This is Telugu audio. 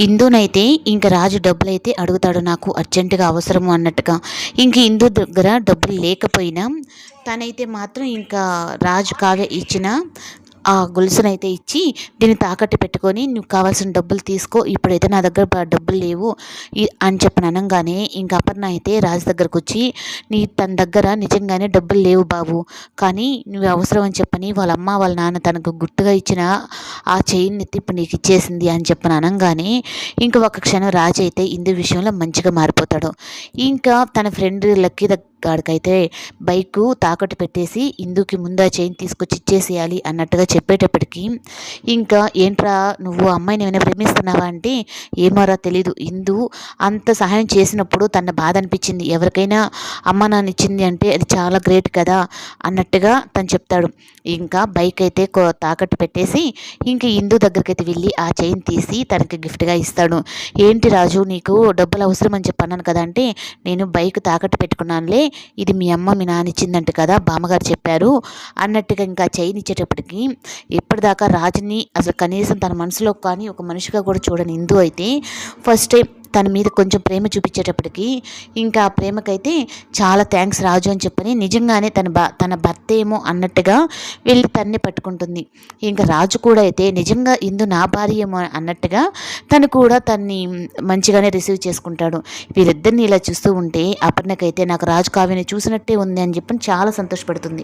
ఇందునైతే ఇంక రాజు డబ్బులైతే అడుగుతాడు, నాకు అర్జెంటుగా అవసరము అన్నట్టుగా. ఇంక ఇందు దగ్గర డబ్బులు లేకపోయినా తనైతే మాత్రం ఇంకా రాజు కావ్య ఇచ్చిన ఆ గొలుసునైతే ఇచ్చి, దీన్ని తాకట్టు పెట్టుకొని నువ్వు కావాల్సిన డబ్బులు తీసుకో, ఇప్పుడైతే నా దగ్గర డబ్బులు లేవు అని చెప్పని అనంగానే ఇంక అపర్ణ అయితే రాజు దగ్గరకు వచ్చి, తన దగ్గర నిజంగానే డబ్బులు లేవు బాబు, కానీ నువ్వు అవసరం అని చెప్పని వాళ్ళ అమ్మ వాళ్ళ నాన్న తనకు గుర్తుగా ఇచ్చిన ఆ చైన్ ఎత్తి ఇప్పుడు నీకు ఇచ్చేసింది అని చెప్పని అనంగానే ఇంక ఒక క్షణం రాజు అయితే ఇందు విషయంలో మంచిగా మారిపోతాడు. ఇంకా తన ఫ్రెండ్ లక్కీ కాడికైతే బైకు తాకట్టు పెట్టేసి ఇందుకి ముందా చైన్ తీసుకొచ్చి ఇచ్చేసేయాలి అన్నట్టుగా చెప్పేటప్పటికి, ఇంకా ఏంట్రా నువ్వు అమ్మాయిని ఏమైనా ప్రేమిస్తున్నావా అంటే, ఏమోరా తెలీదు, ఇందు అంత సహాయం చేసినప్పుడు తన బాధ అనిపించింది, ఎవరికైనా అమ్మ నాన్న ఇచ్చింది అంటే అది చాలా గ్రేట్ కదా అన్నట్టుగా తను చెప్తాడు. ఇంకా బైక్ అయితే తాకట్టు పెట్టేసి ఇంక ఇందు దగ్గరికి అయితే వెళ్ళి ఆ చైన్ తీసి తనకి గిఫ్ట్గా ఇస్తాడు. ఏంటి రాజు నీకు డబ్బులు అవసరం అని చెప్పన్నాను కదా అంటే, నేను బైక్ తాకట్టు పెట్టుకున్నానులే, ఇది మీ అమ్మ మీ నాన్న ఇచ్చిందంట కదా, బామ్మగారు చెప్పారు అన్నట్టుగా ఇంకా చైన్ ఇచ్చేటప్పటికి, ఇప్పటిదాకా రాజుని అసలు కనీసం తన మనసులో కానీ ఒక మనిషిగా కూడా చూడని ఇందు అయితే ఫస్ట్ టైం తన మీద కొంచెం ప్రేమ చూపించేటప్పటికి, ఇంకా ఆ ప్రేమకైతే చాలా థ్యాంక్స్ రాజు అని చెప్పని నిజంగానే తన భర్త ఏమో అన్నట్టుగా వెళ్ళి తన్ని పట్టుకుంటుంది. ఇంకా రాజు కూడా అయితే నిజంగా ఇందు నా భార్య ఏమో అన్నట్టుగా తను కూడా తన్ని మంచిగానే రిసీవ్ చేసుకుంటాడు. వీరిద్దరిని ఇలా చూస్తూ ఉంటే అపర్ణకైతే నాకు రాజు కావ్యని చూసినట్టే ఉంది అని చెప్పని చాలా సంతోషపడుతుంది.